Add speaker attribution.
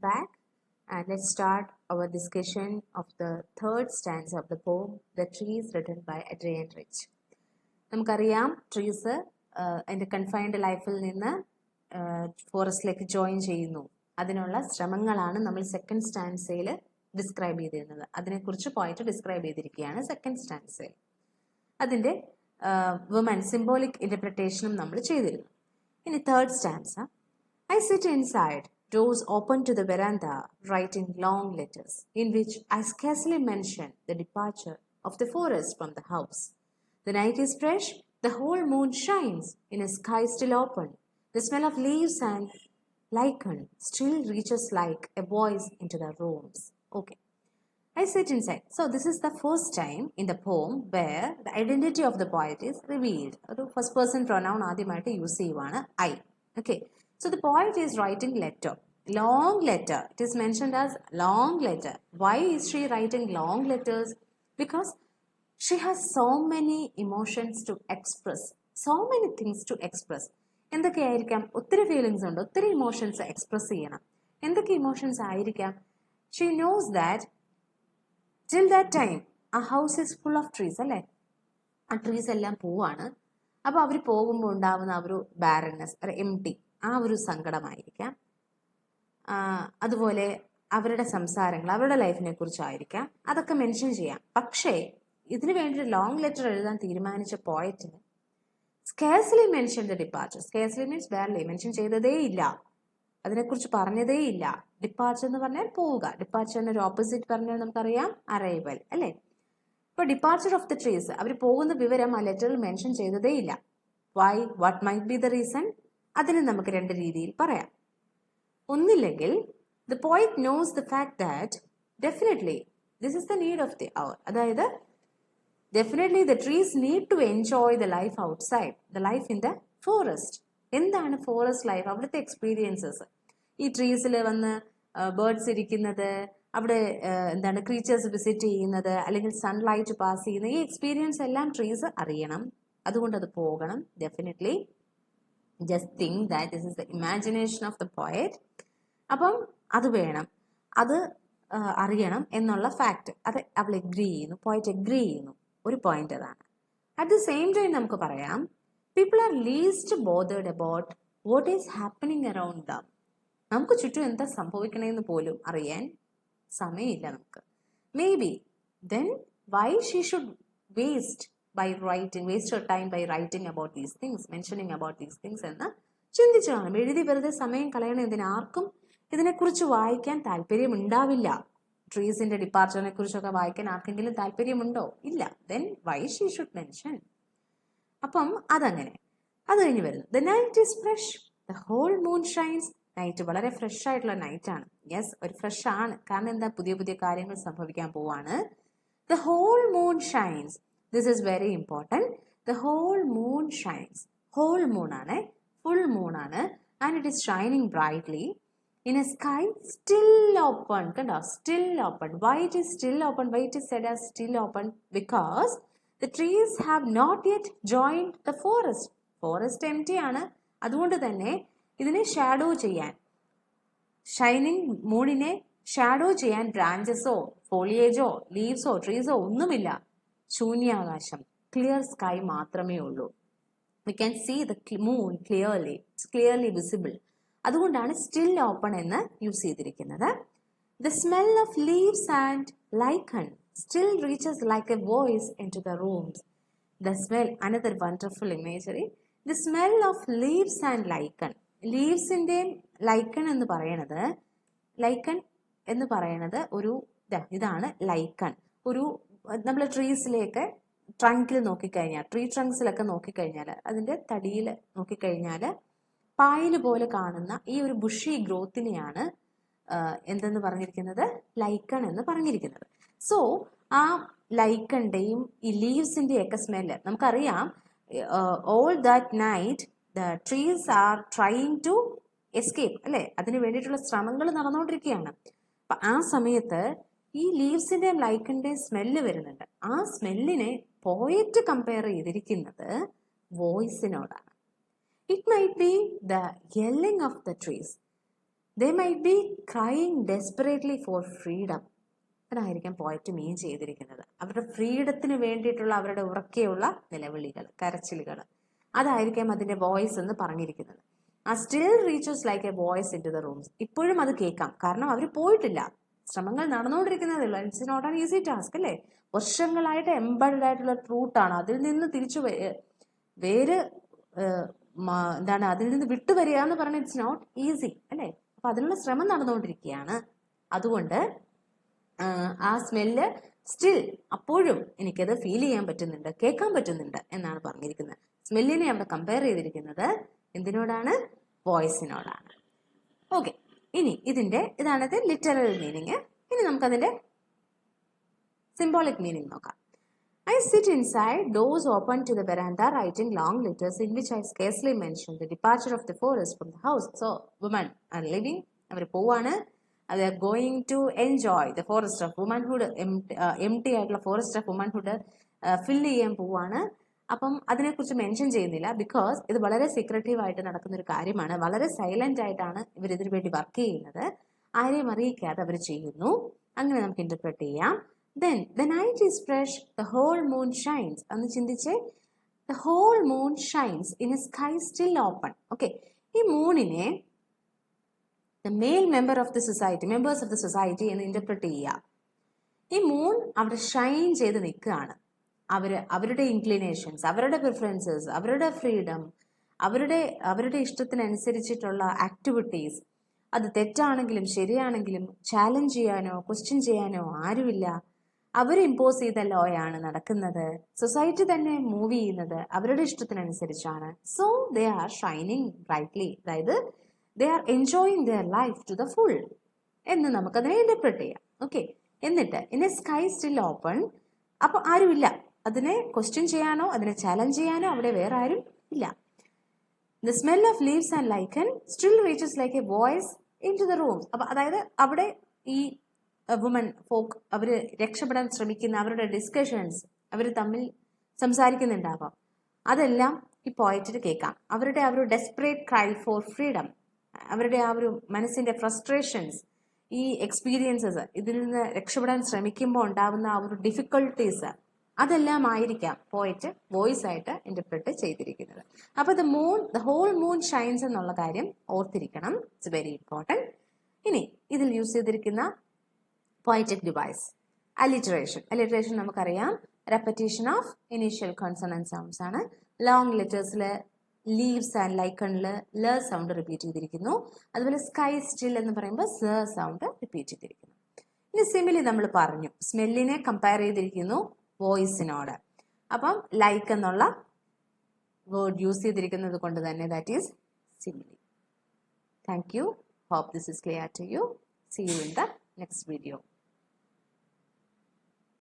Speaker 1: back and let's start our discussion of the third stanza of the poem, The Trees, written by Adrian Rich. നമുക്കറിയാം trees അതിൻ്റെ confined ലൈഫിൽ നിന്ന് ഫോറസ്റ്റിലേക്ക് join ചെയ്യുന്നു. അതിനുള്ള ശ്രമങ്ങളാണ് നമ്മൾ സെക്കൻഡ് സ്റ്റാൻസയിൽ ഡിസ്ക്രൈബ് ചെയ്തിരുന്നത്. അതിനെക്കുറിച്ച് പോയിട്ട് ഡിസ്ക്രൈബ് ചെയ്തിരിക്കുകയാണ് സെക്കൻഡ് സ്റ്റാൻസയിൽ. അതിൻ്റെ വുമൻ സിംബോളിക് ഇൻ്റർപ്രിട്ടേഷനും നമ്മൾ ചെയ്തിരുന്നു. ഇനി third stanza. I sit inside, doors open to the veranda, writing long letters, in which I scarcely mention the departure of the forest from the house. The night is fresh, the whole moon shines in a sky still open. The smell of leaves and lichen still reaches like a voice into the rooms. Okay. I sit inside. So this is the first time in the poem where the identity of the poet is revealed. The first person pronoun ആദ്യമായിട്ട് use ചെയ്യുവാണ് I. Okay. So the poet is writing letter, long letter. It is mentioned as long letter. Why is she writing long letters? Because she has so many emotions to express, so many things to express. എന്തൊക്കെയായിരിക്കാം? ഒത്തിരി feelings ഉണ്ട്, ഒത്തിരി emotions express ചെയ്യണം. എന്തൊക്കെ emotions ആയിരിക്കാം? She knows that till that time a house is full of trees, അല്ലേ? ആ trees എല്ലാം പോവാണ്. അപ്പോൾ അവർ പോകുമ്പോൾ ഉണ്ടാവുന്ന ഒരു ബാരൻനെസ്, ഒരു എംപ്റ്റി, ആ ഒരു സങ്കടമായിരിക്കാം. അതുപോലെ അവരുടെ സംസാരങ്ങൾ, അവരുടെ ലൈഫിനെ കുറിച്ചായിരിക്കാം. അതൊക്കെ മെൻഷൻ ചെയ്യാം. പക്ഷേ ഇതിനു വേണ്ടി ലോങ് ലെറ്റർ എഴുതാൻ തീരുമാനിച്ച പോയറ്റിന് scarcely mention the departure. Scarcely means barely, mention ചെയ്തതേ ഇല്ല, അതിനെക്കുറിച്ച് പറഞ്ഞതേ ഇല്ല. ഡിപ്പാർച്ചർ എന്ന് പറഞ്ഞാൽ പോവുക. ഡിപ്പാർച്ചറിന് ഒരു ഓപ്പോസിറ്റ് പറഞ്ഞാൽ നമുക്കറിയാം അറൈവൽ, അല്ലേ? ഇപ്പോൾ ഡിപ്പാർച്ചർ ഓഫ് ദ ട്രീസ്, അവർ പോകുന്ന വിവരം ആ ലെറ്ററിൽ മെൻഷൻ ചെയ്തതേ ഇല്ല. Why? What might be the reason? അതിന് നമുക്ക് രണ്ട് രീതിയിൽ പറയാം. ഒന്നില്ലെങ്കിൽ the poet knows the fact that definitely this is the need of the hour. അതായത് definitely the trees need to enjoy the life outside, the life in the forest. എന്താണ് forest life? അവിടുത്തെ experiences, ഈ ട്രീസിൽ വന്ന് birds ഇരിക്കുന്നത്, അവിടെ എന്താണ് creatures visit ചെയ്യുന്നത്, അല്ലെങ്കിൽ സൺലൈറ്റ് പാസ് ചെയ്യുന്ന ഈ എക്സ്പീരിയൻസ് എല്ലാം ട്രീസ് അറിയണം. അതുകൊണ്ട് അത് പോകണം. Definitely just think that this is the imagination of the poet. അപ്പം അത് വേണം, അത് അറിയണം എന്നുള്ള ഫാക്ട് അത് അവൾ എഗ്രി ചെയ്യുന്നു, പോയിറ്റ് എഗ്രി ചെയ്യുന്നു. ഒരു പോയിന്റ് അതാണ്. അറ്റ് ദ സെയിം ടൈം നമുക്ക് പറയാം people are least bothered about what is happening around them. നമുക്ക് ചുറ്റും എന്താ സംഭവിക്കണമെന്ന് പോലും അറിയാൻ സമയമില്ല നമുക്ക്. May be then why she should waste her time by writing about these things, mentioning about these things എന്ന് ചിന്തിച്ചു കാണും. എഴുതി വെറുതെ സമയം കളയണം എന്തിന്? ആർക്കും ഇതിനെക്കുറിച്ച് വായിക്കാൻ താല്പര്യമുണ്ടാവില്ല. ട്രീസിന്റെ ഡിപ്പാർച്ചറിനെ കുറിച്ചൊക്കെ വായിക്കാൻ ആർക്കെങ്കിലും താല്പര്യമുണ്ടോ? ഇല്ല. Then why she should mention? അപ്പം അതങ്ങനെ. അത് കഴിഞ്ഞ് വരുന്നു the night is fresh, the whole moon shines. Night വളരെ ഫ്രഷ് ആയിട്ടുള്ള നൈറ്റ് ആണ്. യെസ്, ഒരു ഫ്രഷ് ആണ്. കാരണം എന്താ? പുതിയ പുതിയ കാര്യങ്ങൾ സംഭവിക്കാൻ പോവാണ്. The whole moon shines. This is very important. The whole moon shines. Whole moon ആണ്, full moon ആണ്, and it is shining brightly in a sky still open. കണ്ടോ? Still open. Why it is still open? Why it is said as still open? Because the trees have not yet joined the forest. Forest empty ആണ്. അതുകൊണ്ട് തന്നെ ഇതിനെ shadow ചെയ്യാൻ, shining മൂണിനെ shadow ചെയ്യാൻ ബ്രാഞ്ചസോ ഫോളിയേജോ ലീവ്സോ ട്രീസോ ഒന്നുമില്ല. ശൂന്യാകാശം, clear sky മാത്രമേ ഉള്ളൂ. We can see the moon clearly, it's clearly visible. അതുകൊണ്ടാണ് സ്റ്റിൽ ഓപ്പൺ എന്ന് യൂസ് ചെയ്തിരിക്കുന്നത്. The smell of leaves and lichen still reaches like a voice into the rooms. The smell, another wonderful imagery. The smell of leaves and lichen. ലീവ്സിൻ്റെയും lichen എന്ന് പറയണത്, lichen എന്ന് പറയണത് ഒരു ഇതാണ്. Lichen ഒരു നമ്മൾ ട്രീസിലേക്ക് ട്രങ്കിൽ നോക്കിക്കഴിഞ്ഞാൽ, ട്രീ ട്രങ്ക്സിലൊക്കെ നോക്കിക്കഴിഞ്ഞാൽ, അതിൻ്റെ തടിയിൽ നോക്കിക്കഴിഞ്ഞാൽ പായൽ പോലെ കാണുന്ന ഈ ഒരു ബുഷി ഗ്രോത്തിനെയാണ് എന്തെന്ന് പറഞ്ഞിരിക്കുന്നത്? ലൈക്കൺ എന്ന് പറഞ്ഞിരിക്കുന്നത്. സോ ആ ലൈക്കണിൻ്റെയും ഈ ലീവ്സിൻ്റെയൊക്കെ സ്മെല്ല് നമുക്കറിയാം. All that night the trees are trying to escape, അല്ലേ? അതിന് വേണ്ടിയിട്ടുള്ള ശ്രമങ്ങൾ നടന്നുകൊണ്ടിരിക്കുകയാണ്. അപ്പം ആ സമയത്ത് ഈ ലീവ്സിന്റെയും ലൈക്കന്റെയും സ്മെല്ല് വരുന്നുണ്ട്. ആ സ്മെല്ലിനെ പോയറ്റ് കമ്പയർ ചെയ്തിരിക്കുന്നത് വോയിസിനോടാണ്. It might be the yelling of the trees. They might be crying desperately for freedom. അതായിരിക്കാം പോയറ്റ് മീൻ ചെയ്തിരിക്കുന്നത്. അവരുടെ ഫ്രീഡത്തിന് വേണ്ടിയിട്ടുള്ള അവരുടെ ഉറക്കെയുള്ള നിലവിളികൾ, കരച്ചിലുകൾ, അതായിരിക്കാം അതിന്റെ വോയിസ് എന്ന് പറഞ്ഞിരിക്കുന്നത്. ആ still reaches like a voice into the rooms. ഇപ്പോഴും അത് കേൾക്കാം, കാരണം അവർ പോയിട്ടില്ല, ശ്രമങ്ങൾ നടന്നുകൊണ്ടിരിക്കുന്നതേ ഉള്ളൂ. It's not an easy task അല്ലേ. വർഷങ്ങളായിട്ട് എംബഡഡ് ആയിട്ടുള്ള ട്രൂട്ടാണ്. അതിൽ നിന്ന് തിരിച്ചു വേര് എന്താണ്, അതിൽ നിന്ന് വിട്ടുവരിക എന്ന് പറഞ്ഞാൽ ഇറ്റ്സ് നോട്ട് ഈസി അല്ലേ. അപ്പൊ അതിനുള്ള ശ്രമം നടന്നുകൊണ്ടിരിക്കുകയാണ്. അതുകൊണ്ട് ആ സ്മെല്ല് സ്റ്റിൽ അപ്പോഴും എനിക്കത് ഫീൽ ചെയ്യാൻ പറ്റുന്നുണ്ട്, കേൾക്കാൻ പറ്റുന്നുണ്ട് എന്നാണ് പറഞ്ഞിരിക്കുന്നത്. സ്മെല്ലിനെ അവിടെ കമ്പയർ ചെയ്തിരിക്കുന്നത് എന്തിനോടാണ്? വോയിസിനോടാണ്. ഓക്കെ, ഇനി ഇതാണത് ലിറ്ററൽ മീനിങ്. ഇനി നമുക്കതിന്റെ symbolic meaning നോക്കാം. I sit inside, doors open to the veranda, writing long letters in which I scarcely mention the departure of the forest from the house. So, women are leaving. അവർ പോവാണ്. They are going to enjoy the forest of womanhood, empty ആയിട്ടുള്ള forest of womanhood fill ചെയ്യാൻ പോവാണ്. അപ്പം അതിനെക്കുറിച്ച് mention ചെയ്യുന്നില്ല, because ഇത് വളരെ secretive ആയിട്ട് നടക്കുന്ന ഒരു കാര്യമാണ്. വളരെ സൈലന്റ് ആയിട്ടാണ് ഇവർ ഇതിനു വേണ്ടി വർക്ക് ചെയ്യുന്നത്. ആരെയും അറിയിക്കാതെ അവർ ചെയ്യുന്നു. അങ്ങനെ നമുക്ക് ഇന്റർപ്രറ്റ് ചെയ്യാം. Then the night is fresh, the whole moon shines. അന്ന് ചിന്തിച്ച്, the whole moon shines in a sky still open. Okay, ഈ മൂണിനെ the male member of the society, members of the society എന്ന് ഇന്റർപ്രറ്റ് ചെയ്യുക. ഈ moon അവിടെ ഷൈൻ ചെയ്ത് നിൽക്കുകയാണ്. അവരുടെ ഇൻക്ലിനേഷൻസ്, അവരുടെ പ്രിഫറൻസസ്, അവരുടെ ഫ്രീഡം, അവരുടെ ഇഷ്ടത്തിനനുസരിച്ചിട്ടുള്ള ആക്ടിവിറ്റീസ്, അത് തെറ്റാണെങ്കിലും ശരിയാണെങ്കിലും ചാലഞ്ച് ചെയ്യാനോ ക്വസ്റ്റ്യൻ ചെയ്യാനോ ആരുമില്ല. അവർ ഇമ്പോസ് ചെയ്ത ലോയാണ് നടക്കുന്നത്. സൊസൈറ്റി തന്നെ മൂവ് ചെയ്യുന്നത് അവരുടെ ഇഷ്ടത്തിനനുസരിച്ചാണ്. So they are shining brightly, അതായത് they are enjoying their life to the full എന്ന് നമുക്കതിനെ ഇന്റർപ്രറ്റ് ചെയ്യാം. ഓക്കെ, എന്നിട്ട് in a sky still open, അപ്പൊ ആരുമില്ല അതിനെ ക്വസ്റ്റ്യൻ ചെയ്യാനോ അതിനെ ചാലഞ്ച് ചെയ്യാനോ അവിടെ വേറെ ആരും ഇല്ല. The smell of leaves and lichen still reaches like a voice into the rooms. അപ്പൊ അതായത് അവിടെ ഈ വുമൺ ഫോക്ക് അവര് രക്ഷപ്പെടാൻ ശ്രമിക്കുന്ന അവരുടെ ഡിസ്കഷൻസ്, അവർ തമ്മിൽ സംസാരിക്കുന്നുണ്ടാവാം, അതെല്ലാം ഈ പോയറ്റിന് കേൾക്കാം. അവരുടെ ആ ഒരു ഡെസ്പറേറ്റ് ക്രൈ ഫോർ ഫ്രീഡം, അവരുടെ ആ ഒരു മനസ്സിന്റെ ഫ്രസ്ട്രേഷൻസ്, ഈ എക്സ്പീരിയൻസസ്, ഇതിൽ നിന്ന് രക്ഷപ്പെടാൻ ശ്രമിക്കുമ്പോൾ ഉണ്ടാവുന്ന ആ ഒരു ഡിഫിക്കൽട്ടീസ്, അതെല്ലാം ആയിരിക്കാം പോയറ്റ് വോയിസ് ആയിട്ട് ഇന്റർപ്രറ്റ് ചെയ്തിരിക്കുന്നത്. അപ്പൊ ദ ഹോൾ മൂൺ ഷൈൻസ് എന്നുള്ള കാര്യം ഓർത്തിരിക്കണം. It's very important. ഇനി ഇതിൽ യൂസ് ചെയ്തിരിക്കുന്ന poetic device, alliteration. Alliteration നമുക്കറിയാം, repetition of initial consonant sounds ആണ്. ലോങ് ലെറ്റേഴ്സിൽ ലീവ്സ് ആൻഡ് ലൈക്കണിൽ ല സൗണ്ട് റിപ്പീറ്റ് ചെയ്തിരിക്കുന്നു. അതുപോലെ സ്കൈ സ്റ്റിൽ എന്ന് പറയുമ്പോൾ സ സൗണ്ട് റിപ്പീറ്റ് ചെയ്തിരിക്കുന്നു. ഇനി സിമിലി നമ്മൾ പറഞ്ഞു, സ്മെല്ലിനെ കമ്പയർ ചെയ്തിരിക്കുന്നു വോയിസിനോട്. അപ്പം ലൈക്ക് എന്നുള്ള വേർഡ് യൂസ് ചെയ്തിരിക്കുന്നത് കൊണ്ട് തന്നെ that is simile. Thank you. Hope this is clear to you. See you in the next video.